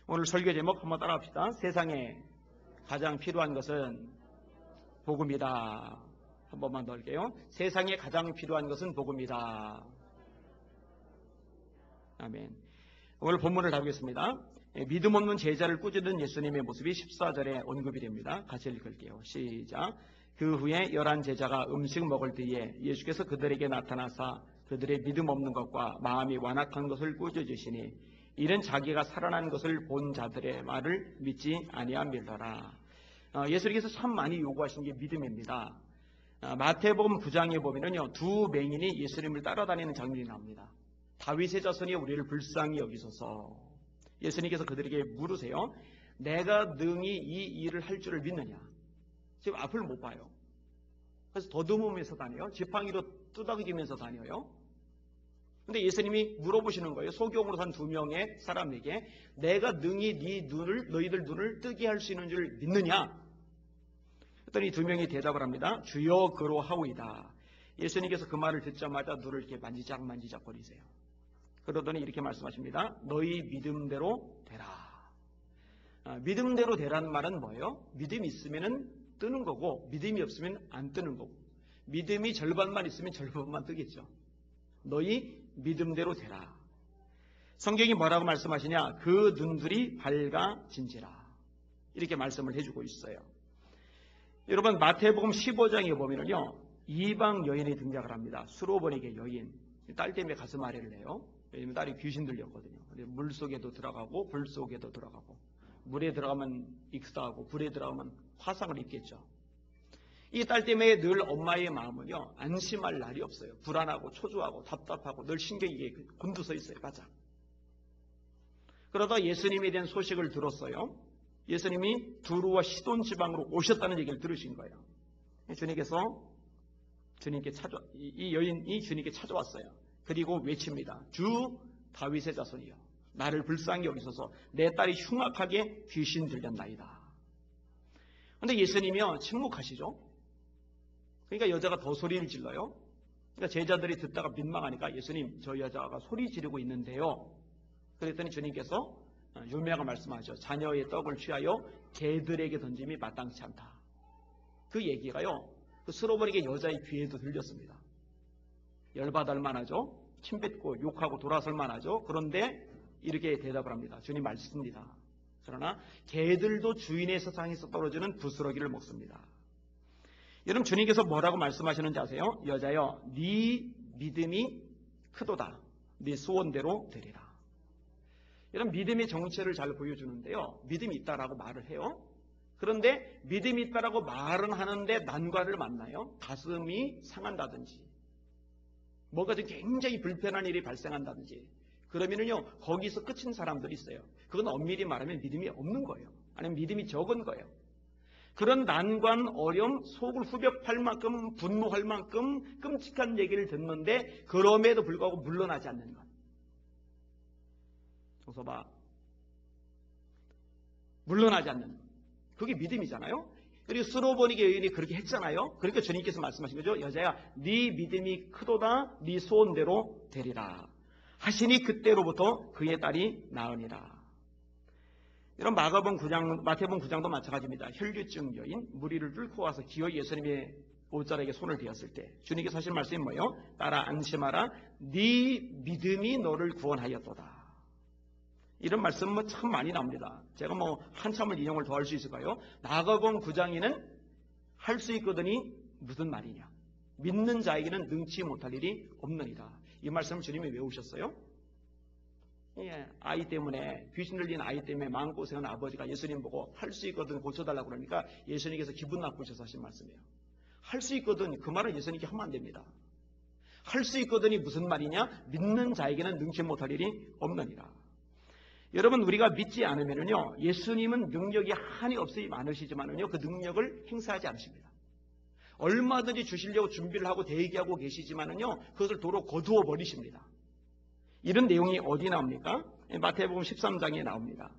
오늘 설교 제목 한번 따라합시다. 세상에 가장 필요한 것은 복음이다. 한 번만 더 할게요. 세상에 가장 필요한 것은 복음이다. 아멘. 오늘 본문을 다루겠습니다. 믿음 없는 제자를 꾸짖는 예수님의 모습이 14절에 언급이 됩니다. 같이 읽을게요. 시작. 그 후에 11 제자가 음식 먹을 때에 예수께서 그들에게 나타나사 그들의 믿음 없는 것과 마음이 완악한 것을 꾸짖으시니 이는 자기가 살아난 것을 본 자들의 말을 믿지 아니함이더라. 예수님께서 참 많이 요구하신 게 믿음입니다. 마태복음 9장에 보면은요, 두 맹인이 예수님을 따라다니는 장면이 나옵니다. 다윗의 자손이 우리를 불쌍히 여기소서. 예수님께서 그들에게 물으세요. 내가 능히 이 일을 할 줄을 믿느냐? 지금 앞을 못 봐요. 그래서 더듬으면서 다녀요. 지팡이로 뚜덕이면서 다녀요. 근데 예수님이 물어보시는 거예요. 소경으로 산 두 명의 사람에게 내가 능히 너희들 눈을 뜨게 할 수 있는 줄 믿느냐? 그랬더니 두 명이 대답을 합니다. 주여 그러하오이다. 예수님께서 그 말을 듣자마자 눈을 이렇게 만지작 거리세요. 그러더니 이렇게 말씀하십니다. 너희 믿음대로 되라. 믿음대로 되라는 말은 뭐예요? 믿음이 있으면 뜨는 거고 믿음이 없으면 안 뜨는 거고 믿음이 절반만 있으면 절반만 뜨겠죠. 너희 믿음대로 되라. 성경이 뭐라고 말씀하시냐? 그 눈들이 밝아진지라. 이렇게 말씀을 해주고 있어요. 여러분 마태복음 15장에 보면은요, 이방 여인이 등장을 합니다. 수로버니게 여인. 딸 때문에 가슴 아래를 내요. 왜냐면 딸이 귀신 들렸거든요. 물 속에도 들어가고 불 속에도 들어가고 물에 들어가면 익사하고 불에 들어가면 화상을 입겠죠. 이 딸 때문에 늘 엄마의 마음은요, 안심할 날이 없어요. 불안하고 초조하고 답답하고 늘 신경이 곤두서 있어요. 바짝. 그러다 예수님에 대한 소식을 들었어요. 예수님이 두루와 시돈 지방으로 오셨다는 얘기를 들으신 거예요. 이 여인이 주님께 찾아왔어요. 그리고 외칩니다. 주 다윗의 자손이여, 나를 불쌍히 여기소서. 내 딸이 흉악하게 귀신 들렸나이다. 그런데 예수님이요, 침묵하시죠. 그러니까 여자가 더 소리를 질러요. 그러니까 제자들이 듣다가 민망하니까 예수님, 저 여자가 소리 지르고 있는데요. 그랬더니 주님께서 유명한 말씀하죠. 자녀의 떡을 취하여 개들에게 던짐이 마땅치 않다. 그 얘기가요, 그 스로버니게 여자의 귀에도 들렸습니다. 열받을 만하죠. 침뱉고 욕하고 돌아설 만하죠. 그런데 이렇게 대답을 합니다. 주님 말씀입니다. 그러나 개들도 주인의 세상에서 떨어지는 부스러기를 먹습니다. 여러분, 주님께서 뭐라고 말씀하시는지 아세요? 여자여, 네 믿음이 크도다. 네 소원대로 되리라. 여러분, 믿음의 정체를 잘 보여주는데요, 믿음이 있다라고 말을 해요. 그런데 믿음이 있다라고 말은 하는데 난관을 만나요. 가슴이 상한다든지 뭔가 좀 굉장히 불편한 일이 발생한다든지 그러면은요, 거기서 끝인 사람들이 있어요. 그건 엄밀히 말하면 믿음이 없는 거예요. 아니면 믿음이 적은 거예요. 그런 난관, 어려움, 속을 후벼팔 만큼 분노할 만큼 끔찍한 얘기를 듣는데 그럼에도 불구하고 물러나지 않는 것. 정서봐. 물러나지 않는 것. 그게 믿음이잖아요. 그리고 스로버니게 여인이 그렇게 했잖아요. 그러니까 주님께서 말씀하신 거죠. 여자야, 네 믿음이 크도다. 네 소원대로 되리라 하시니 그때로부터 그의 딸이 나으니라. 이런 마태복음 9장도 마찬가지입니다. 혈류증 여인, 무리를 뚫고 와서 기어이 예수님의 옷자락에 손을 대었을 때 주님께서 하신 말씀이 뭐예요? 딸아 안심하라. 네 믿음이 너를 구원하였도다. 이런 말씀은 참 많이 나옵니다. 제가 한참을 인용을 더 할 수 있을까요? 마가복음 9장에는 할 수 있거든이 무슨 말이냐? 믿는 자에게는 능치 못할 일이 없느니라. 이 말씀을 주님이 외우셨어요? 예, 아이 때문에, 귀신 들린 아이 때문에 마음고생한 아버지가 예수님 보고 할 수 있거든 고쳐달라고 그러니까 예수님께서 기분 나쁘셔서 하신 말씀이에요. 할 수 있거든, 그 말은 예수님께 하면 안 됩니다. 할 수 있거든이 무슨 말이냐? 믿는 자에게는 능치 못할 일이 없느니라. 여러분, 우리가 믿지 않으면요, 예수님은 능력이 한이 없이 많으시지만은요, 그 능력을 행사하지 않으십니다. 얼마든지 주시려고 준비를 하고 대기하고 계시지만은요, 그것을 도로 거두어 버리십니다. 이런 내용이 어디 나옵니까? 마태복음 13장에 나옵니다.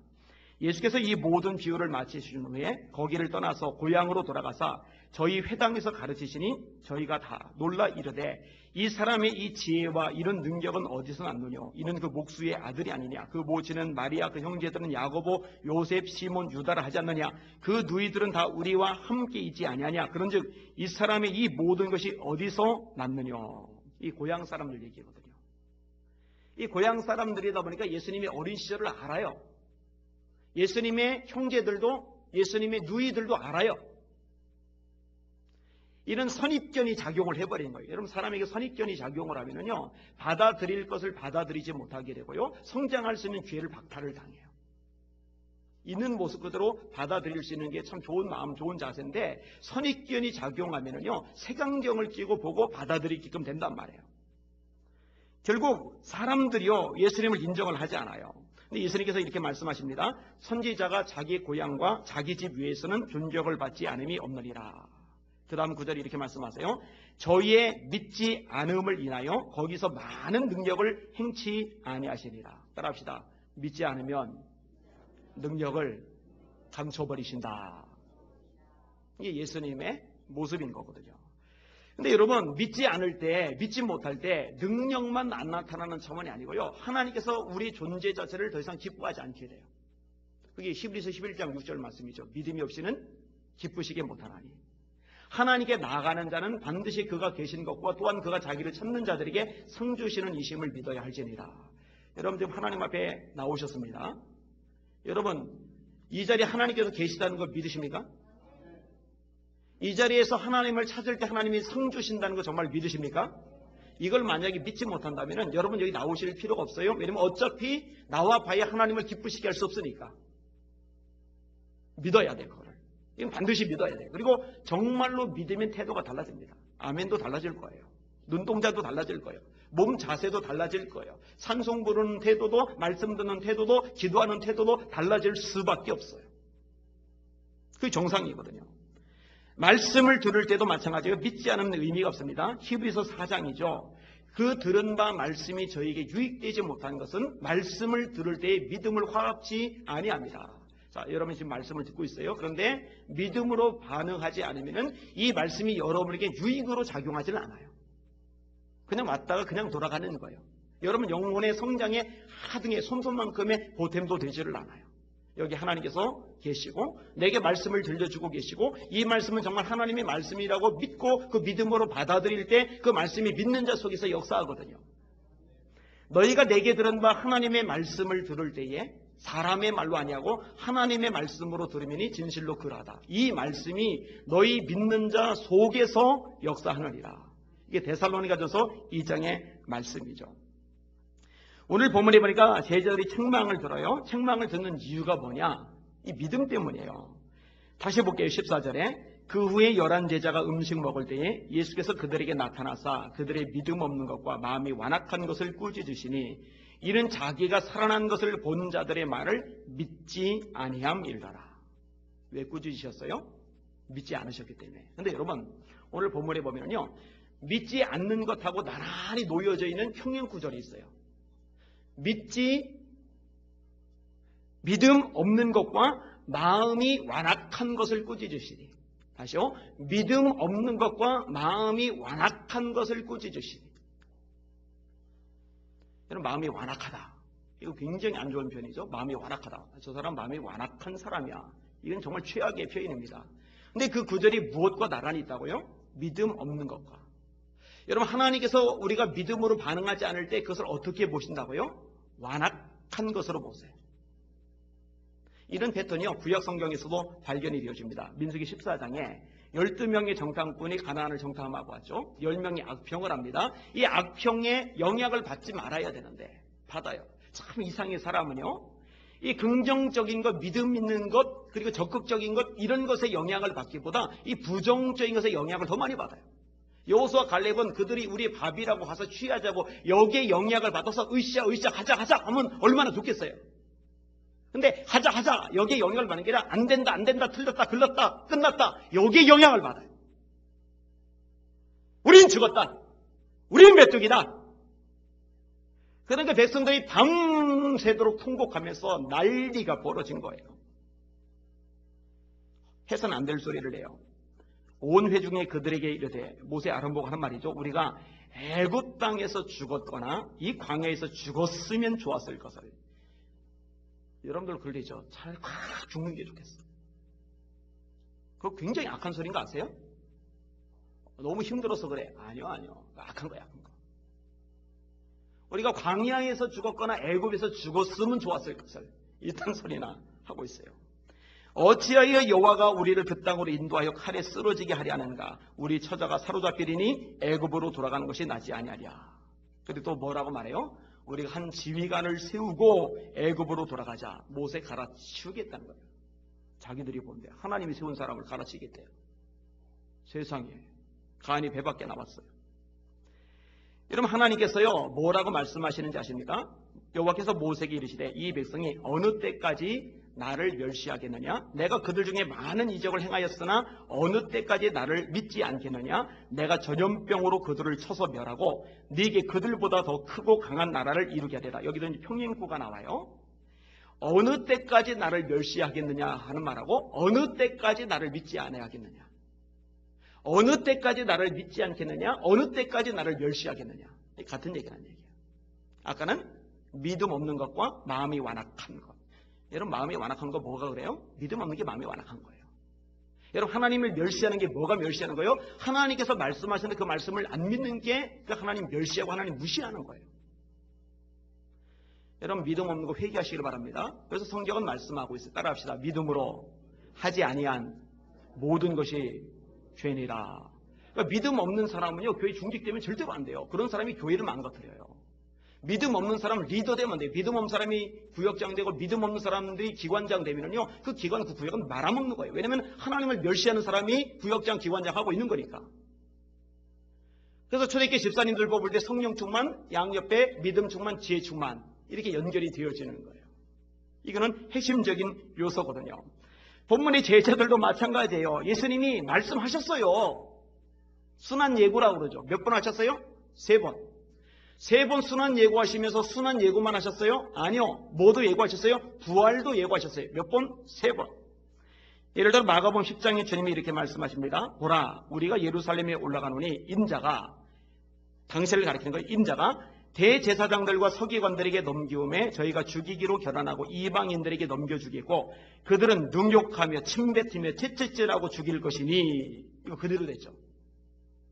예수께서 이 모든 비유를 마치신 후에 거기를 떠나서 고향으로 돌아가사 저희 회당에서 가르치시니 저희가 다 놀라 이르되 이 사람의 이 지혜와 이런 능력은 어디서 났느뇨? 이는 그 목수의 아들이 아니냐? 그 모친은 마리아, 그 형제들은 야고보, 요셉, 시몬, 유다라 하지 않느냐? 그 누이들은 다 우리와 함께 있지 아니하냐? 그런즉 이 사람의 이 모든 것이 어디서 났느뇨? 이 고향 사람들 얘기거든요. 이 고향 사람들이다 보니까 예수님의 어린 시절을 알아요. 예수님의 형제들도 예수님의 누이들도 알아요. 이런 선입견이 작용을 해버린 거예요. 여러분, 사람에게 선입견이 작용을 하면요, 받아들일 것을 받아들이지 못하게 되고요, 성장할 수 있는 기회를 박탈을 당해요. 있는 모습 그대로 받아들일 수 있는 게 참 좋은 마음, 좋은 자세인데 선입견이 작용하면요, 색안경을 끼고 보고 받아들이게끔 된단 말이에요. 결국 사람들이요, 예수님을 인정을 하지 않아요. 근데 예수님께서 이렇게 말씀하십니다. 선지자가 자기 고향과 자기 집 위에서는 존경을 받지 않음이 없느니라. 그 다음 구절이 이렇게 말씀하세요. 저희의 믿지 않음을 인하여 거기서 많은 능력을 행치 아니하시리라. 따라합시다. 믿지 않으면 능력을 감춰버리신다. 이게 예수님의 모습인 거거든요. 근데 여러분, 믿지 않을 때, 믿지 못할 때 능력만 안 나타나는 차원이 아니고요, 하나님께서 우리 존재 자체를 더 이상 기뻐하지 않게 돼요. 그게 히브리서 11장 6절 말씀이죠. 믿음이 없이는 기쁘시게 못하나니. 하나님께 나아가는 자는 반드시 그가 계신 것과 또한 그가 자기를 찾는 자들에게 상 주시는 이심을 믿어야 할지니라. 여러분, 지금 하나님 앞에 나오셨습니다. 여러분, 이 자리에 하나님께서 계시다는 거 믿으십니까? 이 자리에서 하나님을 찾을 때 하나님이 상 주신다는 거 정말 믿으십니까? 이걸 만약에 믿지 못한다면 여러분 여기 나오실 필요가 없어요. 왜냐면 어차피 나와 봐야 하나님을 기쁘시게 할 수 없으니까. 믿어야 돼, 그거를. 이건 반드시 믿어야 돼요. 그리고 정말로 믿으면 태도가 달라집니다. 아멘도 달라질 거예요. 눈동자도 달라질 거예요. 몸 자세도 달라질 거예요. 찬송 부르는 태도도, 말씀 듣는 태도도, 기도하는 태도도 달라질 수밖에 없어요. 그게 정상이거든요. 말씀을 들을 때도 마찬가지예요. 믿지 않으면 의미가 없습니다. 히브리서 4장이죠. 그 들은 바 말씀이 저에게 유익되지 못한 것은 말씀을 들을 때의 믿음을 화합지 아니합니다. 자, 여러분 지금 말씀을 듣고 있어요. 그런데 믿음으로 반응하지 않으면 이 말씀이 여러분에게 유익으로 작용하지는 않아요. 그냥 왔다가 그냥 돌아가는 거예요. 여러분 영혼의 성장에 하등의 솜솜만큼의 보탬도 되지를 않아요. 여기 하나님께서 계시고 내게 말씀을 들려주고 계시고 이 말씀은 정말 하나님의 말씀이라고 믿고 그 믿음으로 받아들일 때 그 말씀이 믿는 자 속에서 역사하거든요. 너희가 내게 들은 바 하나님의 말씀을 들을 때에 사람의 말로 아니하고 하나님의 말씀으로 들으면이 진실로 그러하다. 이 말씀이 너희 믿는 자 속에서 역사하느니라. 이게 데살로니가전서 2장의 말씀이죠. 오늘 본문에 보니까 제자들이 책망을 들어요. 책망을 듣는 이유가 뭐냐? 이 믿음 때문이에요. 다시 볼게요. 14절에 그 후에 11 제자가 음식 먹을 때에 예수께서 그들에게 나타나사 그들의 믿음 없는 것과 마음이 완악한 것을 꾸짖으시니 이는 자기가 살아난 것을 본 자들의 말을 믿지 아니함이더라. 왜 꾸짖으셨어요? 믿지 않으셨기 때문에. 근데 여러분 오늘 본문에 보면요, 믿지 않는 것하고 나란히 놓여져 있는 평행 구절이 있어요. 믿음 없는 것과 마음이 완악한 것을 꾸짖으시니. 다시요. 믿음 없는 것과 마음이 완악한 것을 꾸짖으시니. 여러분 마음이 완악하다. 이거 굉장히 안 좋은 표현이죠. 마음이 완악하다. 저 사람 마음이 완악한 사람이야. 이건 정말 최악의 표현입니다. 근데 그 구절이 무엇과 나란히 있다고요? 믿음 없는 것과. 여러분 하나님께서 우리가 믿음으로 반응하지 않을 때 그것을 어떻게 보신다고요? 완악한 것으로 보세요. 이런 패턴이요 구약 성경에서도 발견이 되어집니다. 민수기 14장에 12명의 정탐꾼이 가나안을 정탐하고 왔죠. 10명이 악평을 합니다. 이 악평의 영향을 받지 말아야 되는데 받아요. 참 이상의 사람은요, 이 긍정적인 것, 믿음 있는 것, 그리고 적극적인 것, 이런 것에 영향을 받기보다 이 부정적인 것에 영향을 더 많이 받아요. 여호수아 갈렙은 그들이 우리 밥이라고 가서 취하자고 여기에 영향을 받아서 으쌰 하자 하면 얼마나 좋겠어요. 근데 하자 여기에 영향을 받는 게 아니라 안 된다 틀렸다 글렀다 끝났다 여기에 영향을 받아요. 우린 죽었다. 우린 메뚜기다. 그러니까 백성들이 밤 밤새도록 통곡하면서 난리가 벌어진 거예요. 해서는 안 될 소리를 해요. 온 회중에 그들에게 이르되, 모세 아론보고 하는 말이죠. 우리가 애굽 땅에서 죽었거나 이 광야에서 죽었으면 좋았을 것을. 여러분들 그러죠. 차라리 확 죽는 게 좋겠어. 그거 굉장히 악한 소리인 거 아세요? 너무 힘들어서 그래. 아니요. 악한 거야, 악한 거. 우리가 광야에서 죽었거나 애굽에서 죽었으면 좋았을 것을. 이딴 소리나 하고 있어요. 어찌하여 여호와가 우리를 그 땅으로 인도하여 칼에 쓰러지게 하려 하는가? 우리 처자가 사로잡히리니 애굽으로 돌아가는 것이 낫지 아니하랴. 그리고 또 뭐라고 말해요? 우리가 한 지휘관을 세우고 애굽으로 돌아가자. 모세 갈아치우겠다는 거예요. 자기들이 본대. 하나님이 세운 사람을 갈아치우겠대요. 세상에. 간이 배밖에 남았어요. 여러분, 하나님께서요 뭐라고 말씀하시는지 아십니까? 여호와께서 모세에게 이르시되, 이 백성이 어느 때까지 나를 멸시하겠느냐? 내가 그들 중에 많은 이적을 행하였으나 어느 때까지 나를 믿지 않겠느냐? 내가 전염병으로 그들을 쳐서 멸하고 네게 그들보다 더 크고 강한 나라를 이루게 하리라. 여기도 이제 평행구가 나와요. 어느 때까지 나를 멸시하겠느냐 하는 말하고, 어느 때까지 나를 믿지 않아야 하겠느냐? 어느 때까지 나를 믿지 않겠느냐? 어느 때까지 나를 멸시하겠느냐? 같은 얘기라는 얘기예요. 아까는 믿음 없는 것과 마음이 완악한 것. 여러분, 마음이 완악한 거 뭐가 그래요? 믿음 없는 게 마음이 완악한 거예요. 여러분, 하나님을 멸시하는 게 뭐가 멸시하는 거예요? 하나님께서 말씀하시는 그 말씀을 안 믿는 게 그 하나님 멸시하고 하나님 무시하는 거예요. 여러분, 믿음 없는 거 회개하시길 바랍니다. 그래서 성경은 말씀하고 있어요. 따라합시다. 믿음으로 하지 아니한 모든 것이 죄니라. 그러니까 믿음 없는 사람은요, 교회 중직되면 절대로 안 돼요. 그런 사람이 교회를 망가뜨려요. 믿음 없는 사람은 리더 되면 안 돼요. 믿음 없는 사람이 구역장 되고 믿음 없는 사람들이 기관장 되면요, 그 기관, 그 구역은 말아먹는 거예요. 왜냐하면 하나님을 멸시하는 사람이 구역장, 기관장 하고 있는 거니까. 그래서 초대교회 집사님들 뽑을 때 성령 충만, 양옆에 믿음 충만, 지혜 충만, 이렇게 연결이 되어지는 거예요. 이거는 핵심적인 요소거든요. 본문의 제자들도 마찬가지예요. 예수님이 말씀하셨어요. 순한 예고라고 그러죠. 몇 번 하셨어요? 3번. 3번 순한 예고하시면서 순한 예고만 하셨어요? 아니요. 뭐도 예고하셨어요? 부활도 예고하셨어요. 몇 번? 3번. 예를 들어 마가복음 10장에 주님이 이렇게 말씀하십니다. 보라, 우리가 예루살렘에 올라가노니 인자가, 당시를 가리키는 거예요. 인자가 대제사장들과 서기관들에게 넘기움에 저희가 죽이기로 결단하고 이방인들에게 넘겨 죽이고 그들은 능욕하며 침뱉으며 채찍질하고 죽일 것이니. 이거 그대로 됐죠.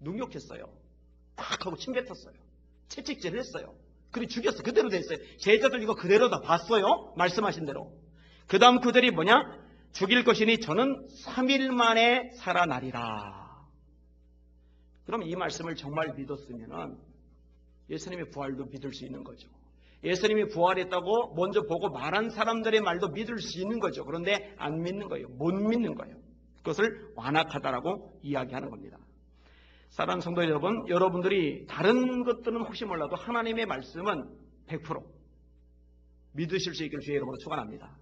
능욕했어요. 팍 하고 침뱉었어요. 채찍질을 했어요. 그리고 죽였어요. 그대로 됐어요. 제자들 이거 그대로 다 봤어요. 말씀하신 대로. 그 다음 그들이 뭐냐? 죽일 것이니 저는 3일 만에 살아나리라. 그럼 이 말씀을 정말 믿었으면은 예수님의 부활도 믿을 수 있는 거죠. 예수님이 부활했다고 먼저 보고 말한 사람들의 말도 믿을 수 있는 거죠. 그런데 안 믿는 거예요. 못 믿는 거예요. 그것을 완악하다라고 이야기하는 겁니다. 사랑하는 성도 여러분, 여러분들이 다른 것들은 혹시 몰라도 하나님의 말씀은 100% 믿으실 수 있기를 주의 이름으로 축원합니다.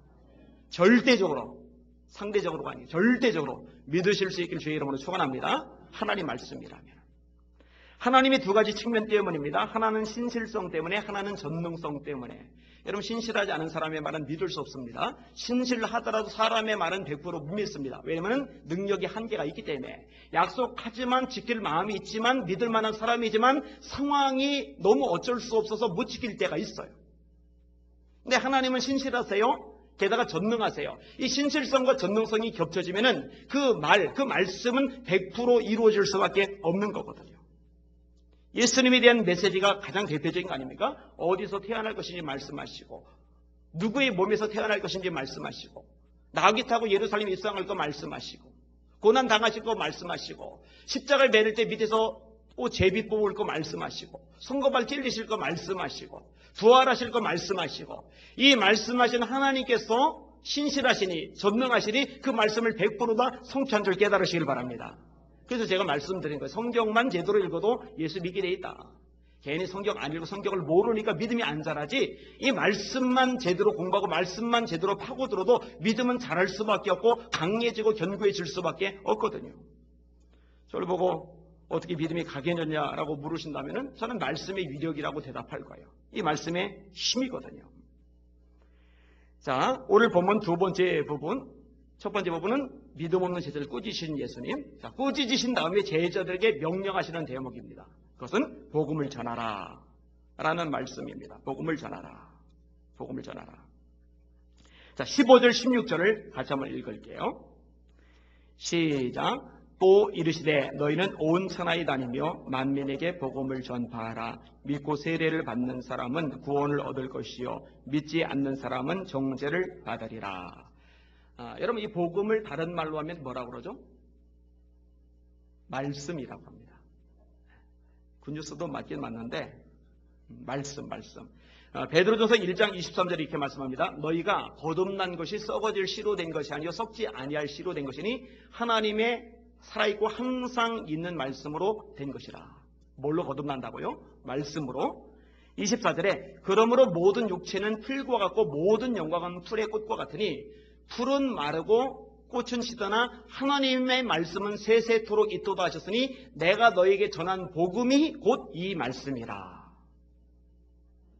절대적으로, 상대적으로가 아니에요. 절대적으로 믿으실 수 있기를 주의 이름으로 축원합니다. 하나님 말씀이라면. 하나님의 두 가지 측면 때문입니다. 하나는 신실성 때문에, 하나는 전능성 때문에. 여러분, 신실하지 않은 사람의 말은 믿을 수 없습니다. 신실하더라도 사람의 말은 100% 못 믿습니다. 왜냐하면 능력이 한계가 있기 때문에. 약속하지만 지킬 마음이 있지만, 믿을 만한 사람이지만 상황이 너무 어쩔 수 없어서 못 지킬 때가 있어요. 근데 하나님은 신실하세요. 게다가 전능하세요. 이 신실성과 전능성이 겹쳐지면은 그 말씀은 100% 이루어질 수밖에 없는 거거든요. 예수님에 대한 메시지가 가장 대표적인 거 아닙니까? 어디서 태어날 것인지 말씀하시고, 누구의 몸에서 태어날 것인지 말씀하시고, 나귀 타고 예루살렘에 입성할 거 말씀하시고, 고난 당하실 거 말씀하시고, 십자가를 매를 때 밑에서 또 제비 뽑을 거 말씀하시고, 손거발 찔리실 거 말씀하시고, 부활하실 거 말씀하시고, 이 말씀하신 하나님께서 신실하시니 전능하시니 그 말씀을 100% 다 성취한 줄 깨달으시길 바랍니다. 그래서 제가 말씀드린 거예요. 성경만 제대로 읽어도 예수 믿게 돼 있다. 괜히 성경 안 읽고 성경을 모르니까 믿음이 안 자라지, 이 말씀만 제대로 공부하고 말씀만 제대로 파고들어도 믿음은 자랄 수밖에 없고 강해지고 견고해질 수밖에 없거든요. 저를 보고 어떻게 믿음이 강해졌냐라고 물으신다면 저는 말씀의 위력이라고 대답할 거예요. 이 말씀의 힘이거든요. 자, 오늘 본문 두 번째 부분, 첫 번째 부분은 믿음 없는 제자를 꾸짖으신 예수님. 자, 꾸짖으신 다음에 제자들에게 명령하시는 대목입니다. 그것은 복음을 전하라 라는 말씀입니다. 복음을 전하라. 복음을 전하라. 자, 15절 16절을 같이 한번 읽을게요. 시작. 또 이르시되 너희는 온 천하에 다니며 만민에게 복음을 전파하라. 믿고 세례를 받는 사람은 구원을 얻을 것이요 믿지 않는 사람은 정죄를 받으리라. 여러분, 이 복음을 다른 말로 하면 뭐라고 그러죠? 말씀이라고 합니다. 굿뉴스도 맞긴 맞는데 말씀. 베드로전서 1장 23절에 이렇게 말씀합니다. 너희가 거듭난 것이 썩어질 씨로 된 것이 아니요 썩지 아니할 씨로 된 것이니 하나님의 살아있고 항상 있는 말씀으로 된 것이라. 뭘로 거듭난다고요? 말씀으로. 24절에 그러므로 모든 육체는 풀과 같고 모든 영광은 풀의 꽃과 같으니 풀은 마르고 꽃은 시드나 하나님의 말씀은 세세토록 있도다 하셨으니 내가 너에게 전한 복음이 곧 이 말씀이라.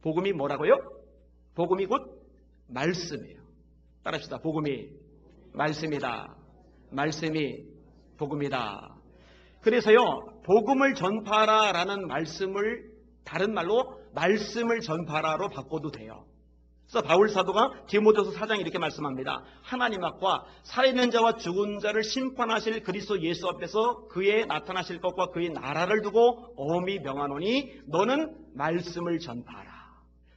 복음이 뭐라고요? 복음이 곧 말씀이에요. 따라합시다. 복음이 말씀이다. 말씀이 복음이다. 그래서요, 복음을 전파하라라는 말씀을 다른 말로 말씀을 전파하라로 바꿔도 돼요. 그래서 바울 사도가 디모데후서 4장 이렇게 말씀합니다. 하나님 앞과 살아있는 자와 죽은 자를 심판하실 그리스도 예수 앞에서 그의 나타나실 것과 그의 나라를 두고 엄히 명하노니 너는 말씀을 전파하라.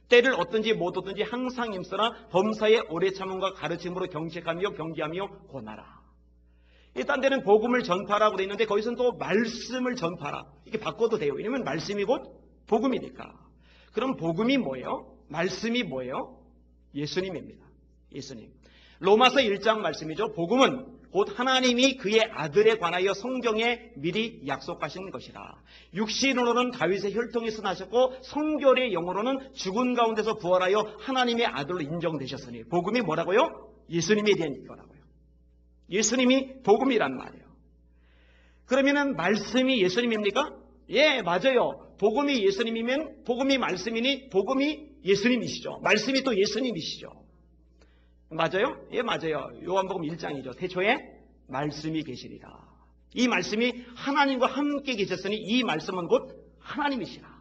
때를 얻든지 못 얻든지 항상 힘쓰라. 범사에 오래 참음과 가르침으로 경책하며 경계하며 권하라. 딴 데는 복음을 전파라고 되어 있는데 거기서는 또 말씀을 전파라 이렇게 바꿔도 돼요. 왜냐하면 말씀이 곧 복음이니까. 그럼 복음이 뭐예요? 말씀이 뭐예요? 예수님입니다. 예수님. 로마서 1장 말씀이죠. 복음은 곧 하나님이 그의 아들에 관하여 성경에 미리 약속하신 것이라. 육신으로는 다윗의 혈통에서 나셨고 성결의 영으로는 죽은 가운데서 부활하여 하나님의 아들로 인정되셨으니 복음이 뭐라고요? 예수님에 대한 거라고요. 예수님이 복음이란 말이에요. 그러면은 말씀이 예수님입니까? 예, 맞아요. 복음이 예수님이면 복음이 말씀이니 복음이 예수님이시죠. 말씀이 또 예수님이시죠. 맞아요? 예, 맞아요. 요한복음 1장이죠. 태초에 말씀이 계시리라. 이 말씀이 하나님과 함께 계셨으니 이 말씀은 곧 하나님이시라.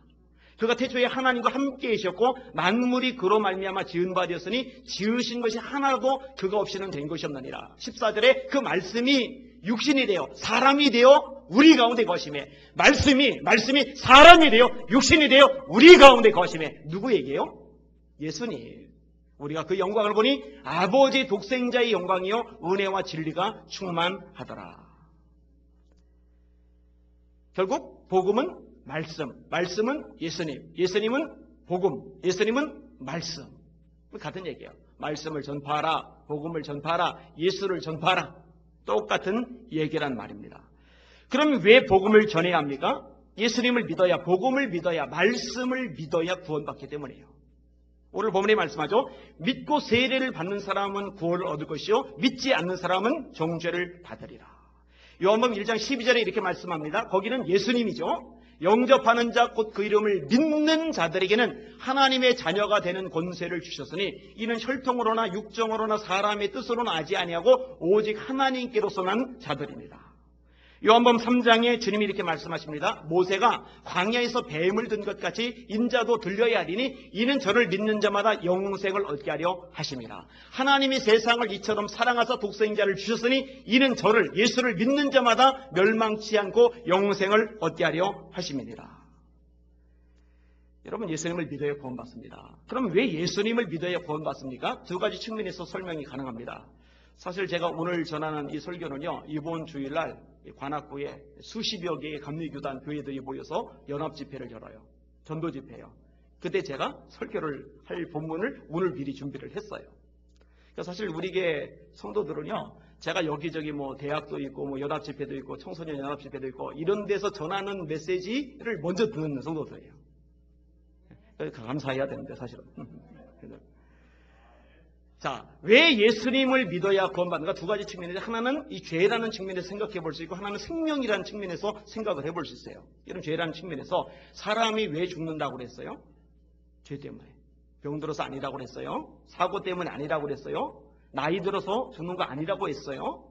그가 태초에 하나님과 함께 계셨고 만물이 그로 말미암아 지은 바 되었으니 지으신 것이 하나도 그가 없이는 된 것이 없느니라. 14절에 그 말씀이 육신이 되어 사람이 되어 우리 가운데 거심에 말씀이 사람이 되어 육신이 되어 우리 가운데 거심에 누구에게요? 예수님. 우리가 그 영광을 보니 아버지 독생자의 영광이요 은혜와 진리가 충만하더라. 결국 복음은 말씀, 말씀은 예수님, 예수님은 복음, 예수님은 말씀. 같은 얘기예요. 말씀을 전파하라, 복음을 전파하라, 예수를 전파하라. 똑같은 얘기란 말입니다. 그럼 왜 복음을 전해야 합니까? 예수님을 믿어야, 복음을 믿어야, 말씀을 믿어야 구원받기 때문이에요. 오늘 본문에 말씀하죠. 믿고 세례를 받는 사람은 구원을 얻을 것이요 믿지 않는 사람은 정죄를 받으리라. 요한복음 1장 12절에 이렇게 말씀합니다. 거기는 예수님이죠. 영접하는 자 곧 그 이름을 믿는 자들에게는 하나님의 자녀가 되는 권세를 주셨으니 이는 혈통으로나 육정으로나 사람의 뜻으로는 하지 아니하고 오직 하나님께로서만 자들입니다. 요한복음 3장에 주님이 이렇게 말씀하십니다. 모세가 광야에서 뱀을 든 것 같이 인자도 들려야 하리니 이는 저를 믿는 자마다 영생을 얻게 하려 하심이라. 하나님이 세상을 이처럼 사랑하사 독생자를 주셨으니 이는 저를 예수를 믿는 자마다 멸망치 않고 영생을 얻게 하려 하심이니라. 여러분, 예수님을 믿어야 구원받습니다. 그럼 왜 예수님을 믿어야 구원받습니까? 두 가지 측면에서 설명이 가능합니다. 사실 제가 오늘 전하는 이 설교는요, 이번 주일날 관악구에 수십여 개의 감리교단 교회들이 모여서 연합집회를 열어요. 전도집회요. 그때 제가 설교를 할 본문을 오늘 미리 준비를 했어요. 그러니까 사실 우리게 성도들은요, 제가 여기저기 뭐 대학도 있고 뭐 연합집회도 있고 청소년 연합집회도 있고 이런 데서 전하는 메시지를 먼저 듣는 성도들이에요. 감사해야 되는데 사실은. 자, 왜 예수님을 믿어야 구원받는가? 두 가지 측면에서 하나는 이 죄라는 측면에서 생각해 볼 수 있고 하나는 생명이라는 측면에서 생각을 해볼 수 있어요. 이런 죄라는 측면에서 사람이 왜 죽는다고 그랬어요? 죄 때문에. 병 들어서 아니라고 그랬어요. 사고 때문에 아니라고 그랬어요. 나이 들어서 죽는 거 아니라고 했어요.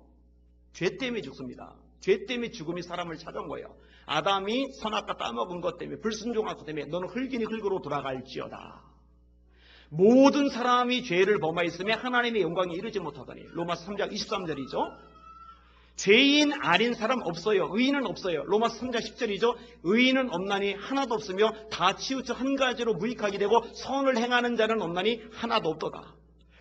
죄 때문에 죽습니다. 죄 때문에 죽음이 사람을 찾아온 거예요. 아담이 선악과 따먹은 것 때문에, 불순종한 것 때문에 너는 흙이니 흙으로 돌아갈지어다. 모든 사람이 죄를 범하였으며 하나님의 영광에 이르지 못하더니, 로마서 3장 23절이죠. 죄인 아닌 사람 없어요. 의인은 없어요. 로마서 3장 10절이죠. 의인은 없나니 하나도 없으며 다 치우쳐 한 가지로 무익하게 되고 선을 행하는 자는 없나니 하나도 없도다.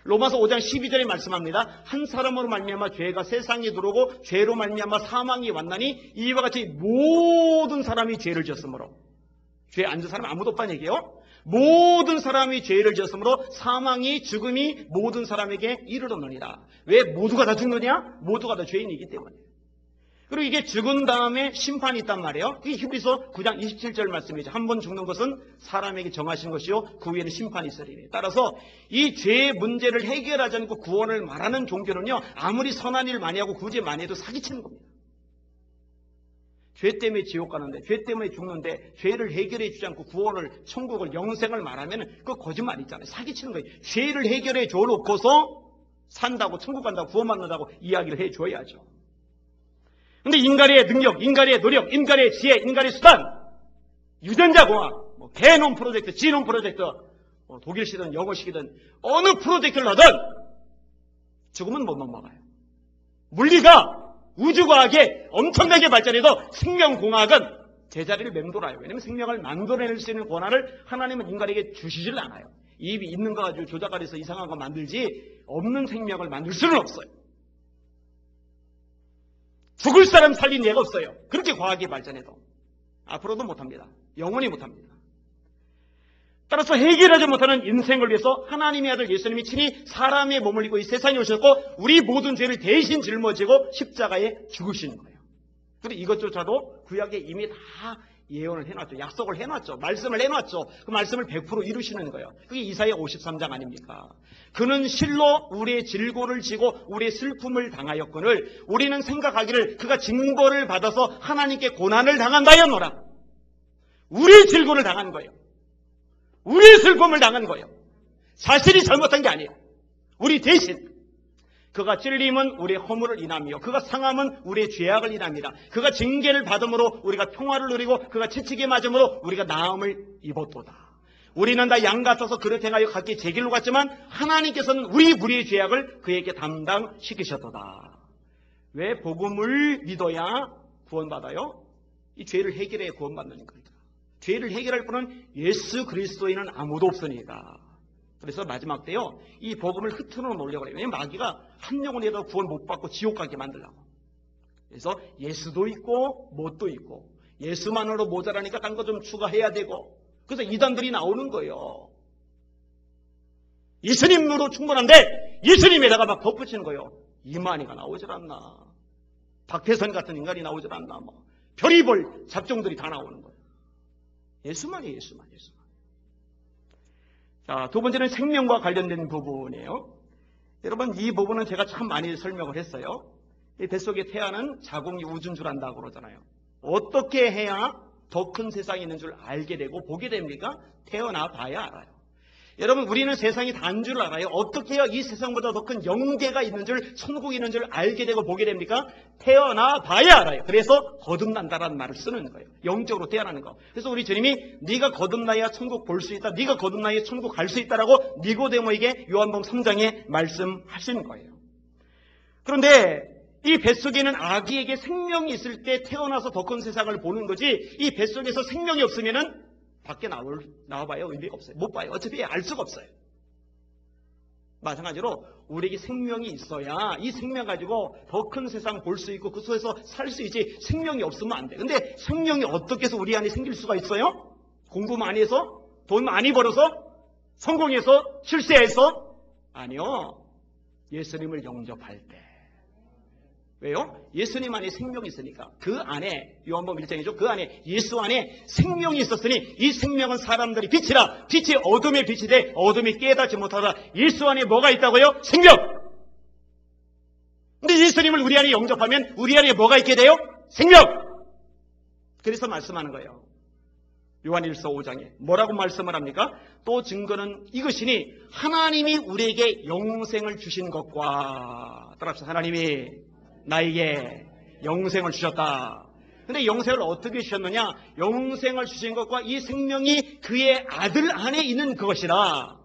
로마서 5장 12절에 말씀합니다. 한 사람으로 말미암아 죄가 세상에 들어오고 죄로 말미암아 사망이 왔나니 이와 같이 모든 사람이 죄를 지었으므로, 죄 안 지은 사람 아무도 없다는 얘기예요. 모든 사람이 죄를 지었으므로 사망이, 죽음이 모든 사람에게 이르렀느니라. 왜 모두가 다 죽느냐? 모두가 다 죄인이기 때문에. 그리고 이게 죽은 다음에 심판이 있단 말이에요. 이게 히브리서 9장 27절 말씀이죠. 한 번 죽는 것은 사람에게 정하신 것이요 그 후에는 심판이 있으리니. 따라서 이 죄의 문제를 해결하지 않고 구원을 말하는 종교는요, 아무리 선한 일 많이 하고 구제 많이 해도 사기치는 겁니다. 죄 때문에 지옥 가는데, 죄 때문에 죽는데 죄를 해결해 주지 않고 구원을, 천국을, 영생을 말하면 그 거짓말 있잖아요. 사기치는 거예요. 죄를 해결해 줘놓고서 산다고, 천국 간다고, 구원 받는다고 이야기를 해줘야죠. 근데 인간의 능력, 인간의 노력, 인간의 지혜, 인간의 수단, 유전자공학, 개놈 프로젝트, 지놈 프로젝트, 독일식이든 영어식이든 어느 프로젝트를 하든 죽으면 못 넘어가요. 물리가, 우주과학에 엄청나게 발전해도 생명공학은 제자리를 맴돌아요. 왜냐하면 생명을 만들어낼 수 있는 권한을 하나님은 인간에게 주시질 않아요. 입이 있는 거 가지고 조작해서 이상한 거 만들지 없는 생명을 만들 수는 없어요. 죽을 사람 살린 예가 없어요. 그렇게 과학이 발전해도. 앞으로도 못합니다. 영원히 못합니다. 따라서 해결하지 못하는 인생을 위해서 하나님의 아들 예수님이 친히 사람의 몸을 입고 이 세상에 오셨고 우리 모든 죄를 대신 짊어지고 십자가에 죽으시는 거예요. 그리고 이것조차도 구약에 이미 다 예언을 해놨죠. 약속을 해놨죠. 말씀을 해놨죠. 그 말씀을 100% 이루시는 거예요. 그게 이사야 53장 아닙니까? 그는 실로 우리의 질고를 지고 우리의 슬픔을 당하였거늘 우리는 생각하기를 그가 징벌을 받아서 하나님께 고난을 당한다였노라. 우리의 질고를 당한 거예요. 우리의 슬픔을 당한 거예요. 자신이 잘못한 게 아니에요. 우리 대신. 그가 찔림은 우리의 허물을 인하며 그가 상함은 우리의 죄악을 인합니다. 그가 징계를 받음으로 우리가 평화를 누리고 그가 채찍에 맞음으로 우리가 나음을 입었도다. 우리는 다 양 같아서 그릇 행하여 각기 제 길로 갔지만 하나님께서는 우리 무리의 죄악을 그에게 담당시키셨도다. 왜 복음을 믿어야 구원받아요? 이 죄를 해결해야 구원받는 겁니다. 죄를 해결할 분은 예수 그리스도인은 아무도 없으니까. 그래서 마지막 때요, 이 복음을 흐트러 놓으려고 해요. 왜냐면 마귀가 한 영혼이라도 구원 못 받고 지옥 가게 만들려고. 그래서 예수도 있고 못도 있고 예수만으로 모자라니까 딴 거 좀 추가해야 되고, 그래서 이단들이 나오는 거예요. 예수님으로 충분한데 예수님에다가 막 덧붙이는 거예요. 이만희가 나오질 않나, 박태선 같은 인간이 나오질 않나, 뭐 별의별 잡종들이 다 나오는 거예요. 예수만이. 자, 두 번째는 생명과 관련된 부분이에요. 여러분, 이 부분은 제가 참 많이 설명을 했어요. 이 뱃속에 태아는 자궁이 우주인 줄 안다고 그러잖아요. 어떻게 해야 더 큰 세상이 있는 줄 알게 되고 보게 됩니까? 태어나 봐야 알아요. 여러분, 우리는 세상이 단 줄 알아요. 어떻게 해야 이 세상보다 더 큰 영계가 있는 줄, 천국이 있는 줄 알게 되고 보게 됩니까? 태어나 봐야 알아요. 그래서 거듭난다라는 말을 쓰는 거예요. 영적으로 태어나는 거. 그래서 우리 주님이 네가 거듭나야 천국 볼 수 있다, 네가 거듭나야 천국 갈 수 있다라고 니고데모에게 요한복음 3장에 말씀하신 거예요. 그런데 이 뱃속에는 아기에게 생명이 있을 때 태어나서 더 큰 세상을 보는 거지, 이 뱃속에서 생명이 없으면은 밖에 나와봐요. 의미가 없어요. 못 봐요. 어차피 알 수가 없어요. 마찬가지로 우리에게 생명이 있어야 이 생명 가지고 더 큰 세상 볼 수 있고 그 속에서 살 수 있지, 생명이 없으면 안 돼. 근데 생명이 어떻게 해서 우리 안에 생길 수가 있어요? 공부 많이 해서? 돈 많이 벌어서? 성공해서? 출세해서? 아니요. 예수님을 영접할 때. 왜요? 예수님 안에 생명이 있으니까. 그 안에, 요한복음 1장이죠. 그 안에, 예수 안에 생명이 있었으니 이 생명은 사람들이 빛이라. 빛이 어둠의 빛이 돼 어둠이 깨닫지 못하다. 예수 안에 뭐가 있다고요? 생명! 근데 예수님을 우리 안에 영접하면 우리 안에 뭐가 있게 돼요? 생명! 그래서 말씀하는 거예요. 요한일서 5장에 뭐라고 말씀을 합니까? 또 증거는 이것이니 하나님이 우리에게 영생을 주신 것과, 따라합시다. 하나님이 나에게 영생을 주셨다. 근데 영생을 어떻게 주셨느냐? 영생을 주신 것과 이 생명이 그의 아들 안에 있는 그것이라.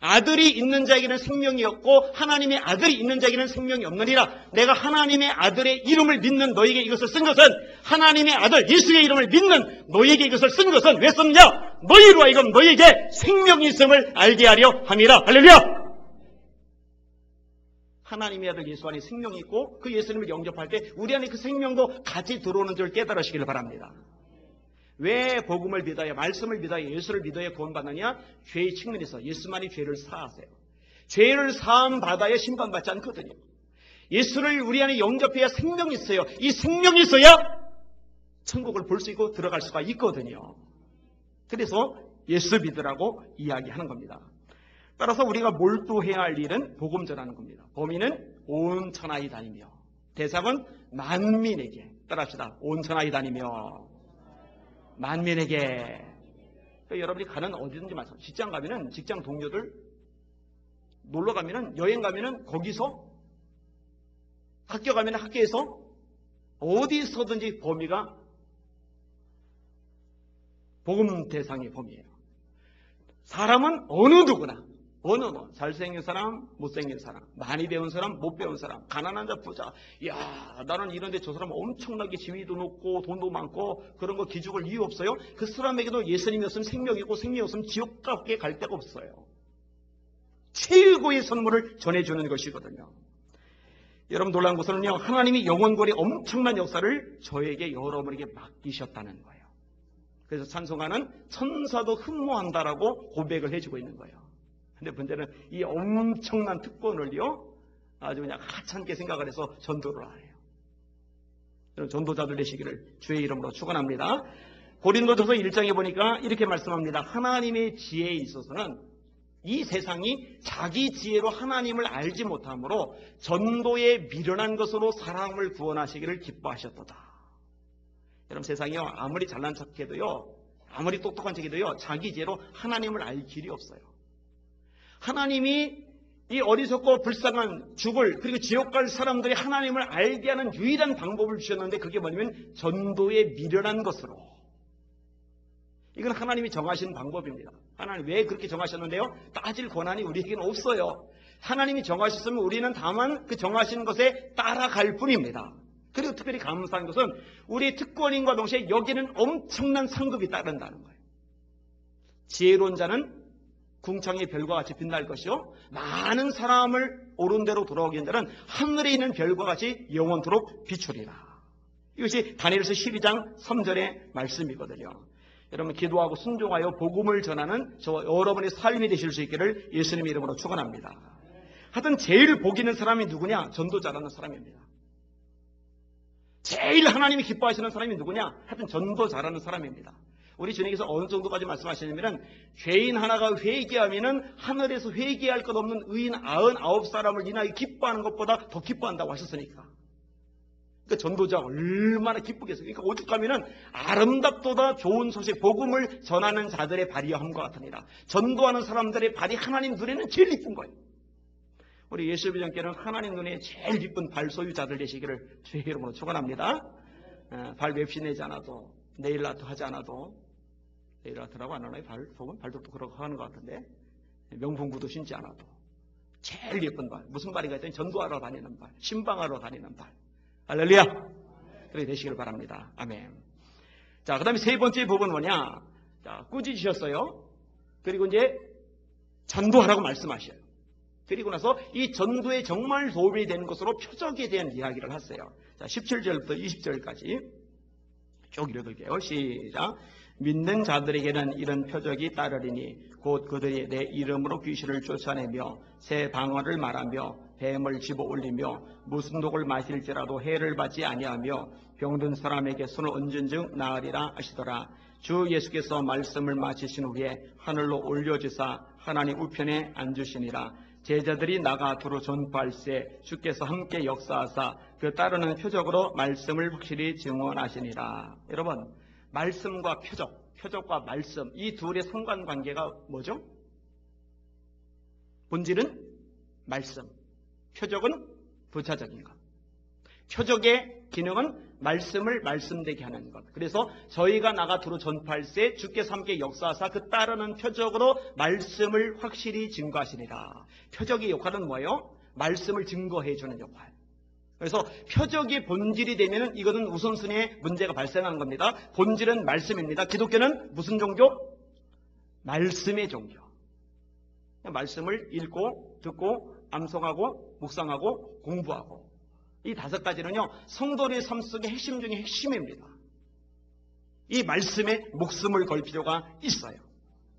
아들이 있는 자에게는 생명이 없고 하나님의 아들이 있는 자에게는 생명이 없느니라. 내가 하나님의 아들의 이름을 믿는 너에게 이것을 쓴 것은, 하나님의 아들 예수의 이름을 믿는 너에게 이것을 쓴 것은 왜 썼냐? 너희로 하여금 너에게 생명이 있음을 알게 하려 함이라. 할렐루야. 하나님의 아들 예수 안에 생명이 있고 그 예수님을 영접할 때 우리 안에 그 생명도 같이 들어오는 줄 깨달으시기를 바랍니다. 왜 복음을 믿어야, 말씀을 믿어야, 예수를 믿어야 구원받느냐? 죄의 측면에서 예수만이 죄를 사하세요. 죄를 사함 받아야 심판받지 않거든요. 예수를 우리 안에 영접해야 생명이 있어요. 이 생명이 있어야 천국을 볼 수 있고 들어갈 수가 있거든요. 그래서 예수 믿으라고 이야기하는 겁니다. 따라서 우리가 몰두해야 할 일은 복음 전하는 겁니다. 범인은 온 천하에 다니며, 대상은 만민에게, 따라합시다. 온 천하에 다니며 만민에게. 그러니까 여러분이 가는 어디든지 마찬가지. 직장 가면은 직장 동료들, 놀러 가면은, 여행 가면은 거기서, 학교 가면은 학교에서, 어디서든지 범위가 복음 대상의 범위예요. 사람은 어느 누구나, 잘생긴 사람, 못생긴 사람, 많이 배운 사람, 못 배운 사람, 가난한 자, 부자. 이야, 나는 이런데 저 사람 엄청나게 지위도 높고 돈도 많고 그런 거 기죽을 이유 없어요. 그 사람에게도 예수님이 없으면 생명이고, 생명이 없으면 지옥밖에 갈 데가 없어요. 최고의 선물을 전해주는 것이거든요. 여러분 놀라운 것은요, 하나님이 영원권의 엄청난 역사를 저에게, 여러분에게 맡기셨다는 거예요. 그래서 찬송가는 천사도 흠모한다라고 고백을 해주고 있는 거예요. 근데 문제는 이 엄청난 특권을요, 아주 그냥 하찮게 생각을 해서 전도를 안 해요. 여러분 전도자들 되시기를 주의 이름으로 축원합니다. 고린도전서 1장에 보니까 이렇게 말씀합니다. 하나님의 지혜에 있어서는 이 세상이 자기 지혜로 하나님을 알지 못하므로 전도에 미련한 것으로 사람을 구원하시기를 기뻐하셨도다. 여러분 세상이요, 아무리 잘난 척해도요, 아무리 똑똑한 척해도요, 자기 지혜로 하나님을 알 길이 없어요. 하나님이 이 어리석고 불쌍한 죽을, 그리고 지옥 갈 사람들이 하나님을 알게 하는 유일한 방법을 주셨는데 그게 뭐냐면 전도에 미련한 것으로. 이건 하나님이 정하신 방법입니다. 하나님 왜 그렇게 정하셨는데요? 따질 권한이 우리에게는 없어요. 하나님이 정하셨으면 우리는 다만 그 정하신 것에 따라갈 뿐입니다. 그리고 특별히 감사한 것은 우리의 특권인과 동시에 여기는 엄청난 상급이 따른다는 거예요. 지혜로운 자는 궁창의 별과 같이 빛날 것이요, 많은 사람을 옳은 대로 돌아오게 한 자는 하늘에 있는 별과 같이 영원토록 비추리라. 이것이 다니엘서 12장 3절의 말씀이거든요. 여러분 기도하고 순종하여 복음을 전하는 저 여러분의 삶이 되실 수 있기를 예수님의 이름으로 축원합니다. 하여튼 제일 복 있는 사람이 누구냐? 전도자라는 사람입니다. 제일 하나님이 기뻐하시는 사람이 누구냐? 하여튼 전도자라는 사람입니다. 우리 주님께서 어느 정도까지 말씀하시냐면 죄인 하나가 회개하면은 하늘에서 회개할 것 없는 의인 99사람을 인하여 기뻐하는 것보다 더 기뻐한다고 하셨으니까. 그러니까 전도자가 얼마나 기쁘겠어요. 그러니까 오죽하면은 아름답도다 좋은 소식, 복음을 전하는 자들의 발이여 함과 같으니라. 전도하는 사람들의 발이 하나님 눈에는 제일 이쁜 거예요. 우리 예수비전께는 하나님 눈에 제일 이쁜 발 소유자들 되시기를 주의 이름으로 축원합니다. 발 맵시내지 않아도, 네일 아트 하지 않아도, 네일 아트라고 안 하나요? 발톱도 그렇고 하는 것 같은데, 명품 구두 신지 않아도 제일 예쁜 발, 무슨 발인가 했더니 전도하러 다니는 발, 신방하러 다니는 발. 할렐루야. 그렇게 되시기를 바랍니다. 아멘. 자, 그 다음에 세 번째 부분은 뭐냐? 자, 꾸짖으셨어요. 그리고 이제 전도하라고 말씀하셔요. 그리고 나서 이 전도에 정말 도움이 되는 것으로 표적에 대한 이야기를 하세요. 자, 17절부터 20절까지 쭉 읽을게요. 시작. 믿는 자들에게는 이런 표적이 따르리니 곧 그들이 내 이름으로 귀신을 쫓아내며 새 방언을 말하며 뱀을 집어 올리며 무슨 독을 마실지라도 해를 받지 아니하며 병든 사람에게 손을 얹은 즉 나으리라 하시더라. 주 예수께서 말씀을 마치신 후에 하늘로 올려주사 하나님 우편에 앉으시니라. 제자들이 나가 두루 전파할세 주께서 함께 역사하사 그 따르는 표적으로 말씀을 확실히 증언하시니라. 여러분, 말씀과 표적, 표적과 말씀, 이 둘의 상관관계가 뭐죠? 본질은 말씀, 표적은 부차적인 것. 표적의 기능은 말씀을 말씀되게 하는 것. 그래서 저희가 나가 두루 전파할세 주께서 함께 역사하사 그 따르는 표적으로 말씀을 확실히 증거하시리라. 표적의 역할은 뭐예요? 말씀을 증거해 주는 역할. 그래서 표적이 본질이 되면 이것은 우선순위에 문제가 발생하는 겁니다. 본질은 말씀입니다. 기독교는 무슨 종교? 말씀의 종교. 말씀을 읽고 듣고 암송하고 묵상하고 공부하고, 이 5가지는요 성도의 삶 속의 핵심 중에 핵심입니다. 이 말씀에 목숨을 걸 필요가 있어요.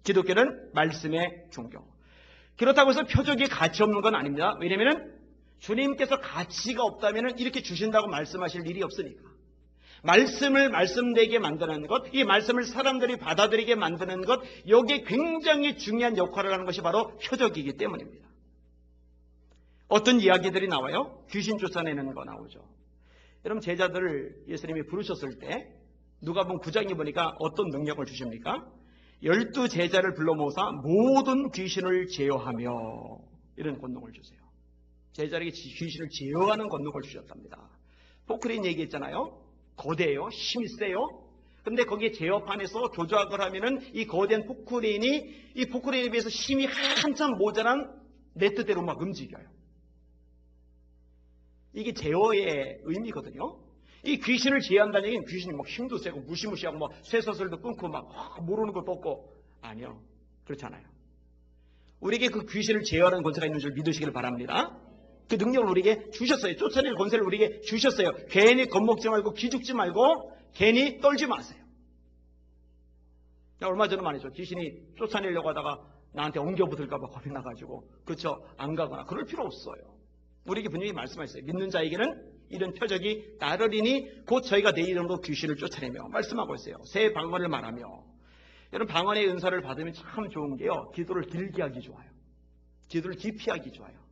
기독교는 말씀의 종교. 그렇다고 해서 표적이 가치 없는 건 아닙니다. 왜냐하면 주님께서 가치가 없다면 이렇게 주신다고 말씀하실 일이 없으니까. 말씀을 말씀되게 만드는 것, 이 말씀을 사람들이 받아들이게 만드는 것, 여기에 굉장히 중요한 역할을 하는 것이 바로 표적이기 때문입니다. 어떤 이야기들이 나와요? 귀신 쫓아내는 거 나오죠. 여러분, 제자들을 예수님이 부르셨을 때 누가복음 9장에 보니까 어떤 능력을 주십니까? 12제자를 불러 모으사 모든 귀신을 제어하며, 이런 권능을 주세요. 제자에게 귀신을 제어하는 권능을 주셨답니다. 포크레인 얘기했잖아요. 거대해요. 힘이 세요. 근데 거기에 제어판에서 조작을 하면은 이 거대한 포크레인이 이 포크레인에 비해서 힘이 한참 모자란 네트대로 막 움직여요. 이게 제어의 의미거든요. 이 귀신을 제어한다는 얘기는 귀신이 막 힘도 세고 무시무시하고 막 쇠사슬도 끊고 막 모르는 것도 없고, 아니요. 그렇잖아요. 우리에게 그 귀신을 제어하는 권세가 있는 줄 믿으시길 바랍니다. 그 능력을 우리에게 주셨어요. 쫓아낼 권세를 우리에게 주셨어요. 괜히 겁먹지 말고 기죽지 말고 괜히 떨지 마세요. 얼마 전에 말이죠. 귀신이 쫓아내려고 하다가 나한테 엉겨붙을까 봐 겁이 나가지고, 그렇죠, 안 가거나 그럴 필요 없어요. 우리에게 분명히 말씀하셨어요. 믿는 자에게는 이런 표적이 따르리니 곧 저희가 내 이름으로 귀신을 쫓아내며, 말씀하고 있어요. 새 방언을 말하며. 여러분, 방언의 은사를 받으면 참 좋은 게요, 기도를 길게 하기 좋아요. 기도를 깊이 하기 좋아요.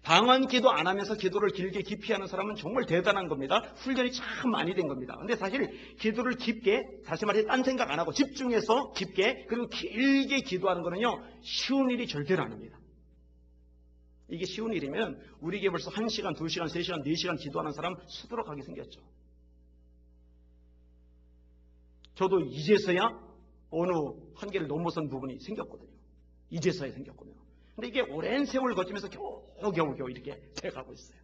방언 기도 안 하면서 기도를 길게 깊이 하는 사람은 정말 대단한 겁니다. 훈련이 참 많이 된 겁니다. 근데 사실 기도를 깊게, 다시 말해 딴 생각 안 하고 집중해서 깊게 그리고 길게 기도하는 거는요 쉬운 일이 절대로 아닙니다. 이게 쉬운 일이면 우리에게 벌써 1시간, 2시간, 3시간, 4시간 기도하는 사람 수두룩하게 생겼죠. 저도 이제서야 어느 한계를 넘어선 부분이 생겼거든요. 이제서야 생겼거든요. 근데 이게 오랜 세월 거치면서 겨우 이렇게 돼가고 있어요.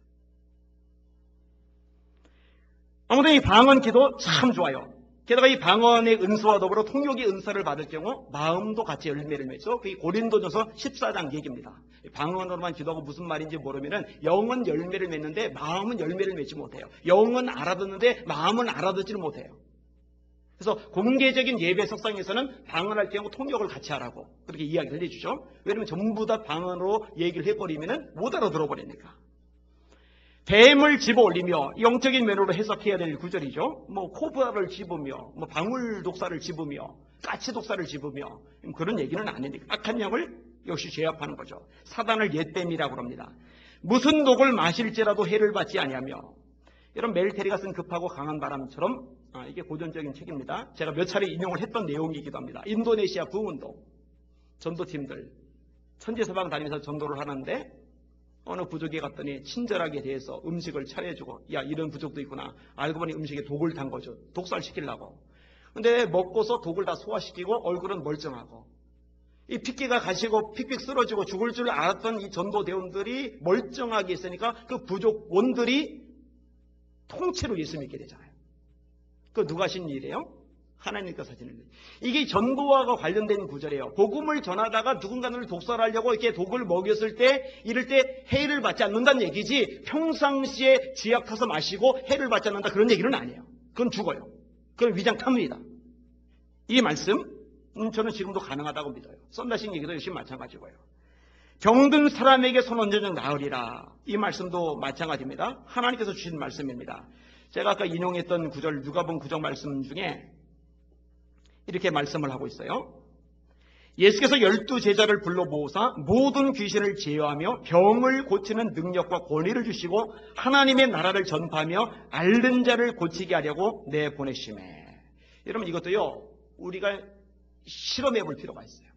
아무튼 이 방언 기도 참 좋아요. 게다가 이 방언의 은사와 더불어 통역의 은사를 받을 경우 마음도 같이 열매를 맺죠. 그게 고린도전서 14장 얘기입니다. 방언으로만 기도하고 무슨 말인지 모르면은 영은 열매를 맺는데 마음은 열매를 맺지 못해요. 영은 알아듣는데 마음은 알아듣지를 못해요. 그래서 공개적인 예배 석상에서는 방언할 경우 통역을 같이 하라고 그렇게 이야기를 해주죠. 왜냐하면 전부 다 방언으로 얘기를 해버리면 못 알아들어버리니까. 뱀을 집어올리며, 영적인 면으로 해석해야 될 구절이죠. 뭐 코브라를 집으며, 뭐 방울 독사를 집으며, 까치 독사를 집으며, 그런 얘기는 아니니까. 악한 영을 역시 제압하는 거죠. 사단을 옛뱀이라고 합니다. 무슨 독을 마실지라도 해를 받지 아니하며. 여러분, 멜테리가 쓴 급하고 강한 바람처럼, 이게 고전적인 책입니다. 제가 몇 차례 인용을 했던 내용이기도 합니다. 인도네시아 부흥운동 전도팀들 천지서방 다니면서 전도를 하는데 어느 부족에 갔더니 친절하게 대해서 음식을 차려주고, 야, 이런 부족도 있구나. 알고 보니 음식에 독을 탄 거죠. 독살시키려고. 근데 먹고서 독을 다 소화시키고 얼굴은 멀쩡하고, 이 핏기가 가시고 픽픽 쓰러지고 죽을 줄 알았던 이 전도대원들이 멀쩡하게 있으니까 그 부족원들이 통째로 예수 믿게 되잖아요. 그 누가 하신 일이에요? 하나님께서 하시는 일. 이게 전도와 관련된 구절이에요. 복음을 전하다가 누군가를 독살하려고 이렇게 독을 먹였을 때, 이럴 때 해를 받지 않는다는 얘기지, 평상시에 쥐약 타서 마시고 해를 받지 않는다 그런 얘기는 아니에요. 그건 죽어요. 그건 위장탐입니다. 이 말씀 저는 지금도 가능하다고 믿어요. 썬다신 얘기도 역시 마찬가지고요. 병든 사람에게 손 얹으면 나으리라. 이 말씀도 마찬가지입니다. 하나님께서 주신 말씀입니다. 제가 아까 인용했던 구절, 누가복음 9장 말씀 중에 이렇게 말씀을 하고 있어요. 예수께서 12제자를 불러 모으사 모든 귀신을 제어하며 병을 고치는 능력과 권위를 주시고 하나님의 나라를 전파하며 앓는 자를 고치게 하려고 내보내심에. 여러분, 이것도요 우리가 실험해 볼 필요가 있어요.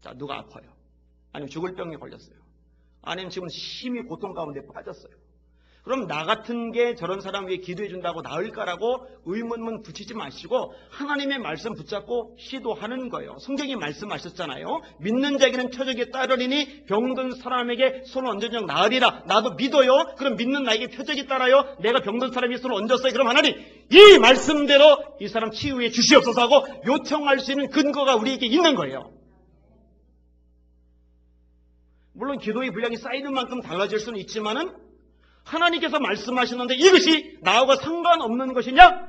자, 누가 아파요? 아니면 죽을 병에 걸렸어요. 아니면 지금 심히 고통 가운데 빠졌어요. 그럼 나 같은 게 저런 사람 위해 기도해 준다고 나을까라고 의문문 붙이지 마시고 하나님의 말씀 붙잡고 시도하는 거예요. 성경이 말씀하셨잖아요. 믿는 자에게는 표적이 따르리니 병든 사람에게 손을 얹은 나으리라. 나도 믿어요. 그럼 믿는 나에게 표적이 따라요. 내가 병든 사람이 손을 얹었어요. 그럼 하나님 이 말씀대로 이 사람 치유해 주시옵소서 하고 요청할 수 있는 근거가 우리에게 있는 거예요. 물론 기도의 분량이 쌓이는 만큼 달라질 수는 있지만은 하나님께서 말씀하시는데 이것이 나하고 상관없는 것이냐?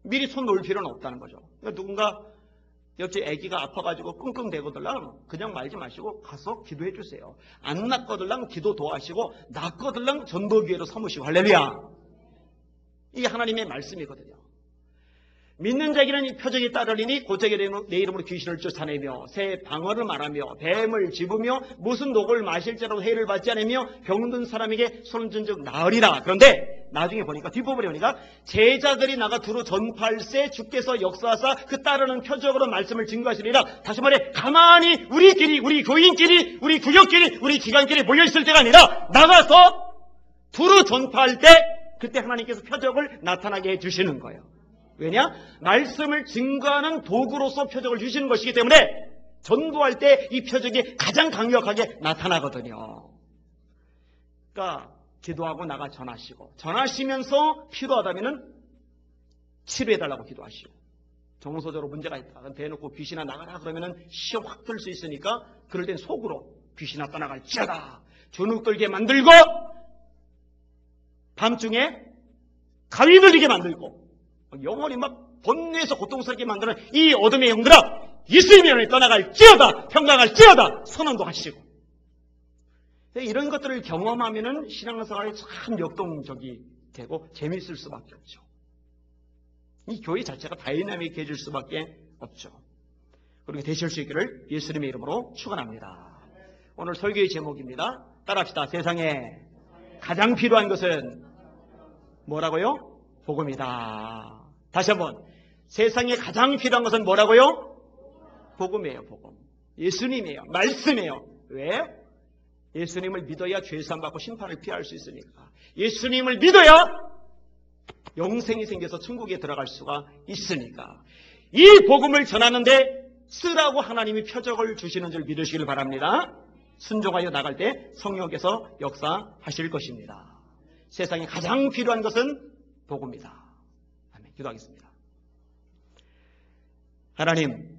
미리 손 놓을 필요는 없다는 거죠. 그러니까 누군가 옆집 아기가 아파가지고 끙끙대거들랑 그냥 말지 마시고 가서 기도해 주세요. 안 낫거들랑 기도 도와하시고 낫거들랑 전도기회로 삼으시고 할렐루야. 이게 하나님의 말씀이거든요. 믿는 자에게는 이 표적이 따르리니 곧자기 내 이름으로 귀신을 쫓아내며 새 방언을 말하며 뱀을 집으며 무슨 독을 마실지라도 해를 받지 않으며 병든 사람에게 손을 든 즉 나으리라. 그런데 나중에 보니까 뒷부분에 보니까 제자들이 나가 두루 전파할세 주께서 역사하사 그 따르는 표적으로 말씀을 증거하시리라. 다시 말해 가만히 우리끼리 우리 교인끼리 우리 구역끼리 우리 기관끼리 모여있을 때가 아니라 나가서 두루 전파할 때 그때 하나님께서 표적을 나타나게 해주시는 거예요. 왜냐? 말씀을 증거하는 도구로서 표적을 주시는 것이기 때문에 전도할 때 이 표적이 가장 강력하게 나타나거든요. 그러니까 기도하고 나가 전하시고 전하시면서 필요하다면 치료해달라고 기도하시고 정서적으로 문제가 있다. 대놓고 귀신아 나가라 그러면 시험 확 들 수 있으니까 그럴 땐 속으로 귀신아 떠나갈지어다. 주눅 들게 만들고 밤중에 가위 들리게 만들고 영원히 막 번뇌에서 고통스럽게 만드는 이 어둠의 영들아 예수님의 이름에 떠나갈지어다 평강할지어다 선언도 하시고 이런 것들을 경험하면은 신앙생활이 참 역동적이 되고 재미있을 수밖에 없죠. 이 교회 자체가 다이나믹해질 수밖에 없죠. 그렇게 되실 수 있기를 예수님의 이름으로 축원합니다. 오늘 설교의 제목입니다. 따라합시다. 세상에 가장 필요한 것은 뭐라고요? 복음이다. 다시 한번 세상에 가장 필요한 것은 뭐라고요? 복음이에요. 복음. 예수님이에요. 말씀이에요. 왜? 예수님을 믿어야 죄사함 받고 심판을 피할 수 있으니까. 예수님을 믿어야 영생이 생겨서 천국에 들어갈 수가 있으니까. 이 복음을 전하는데 쓰라고 하나님이 표적을 주시는 줄 믿으시길 바랍니다. 순종하여 나갈 때 성령께서 역사하실 것입니다. 세상에 가장 필요한 것은 복음이다. 아멘. 기도하겠습니다. 하나님,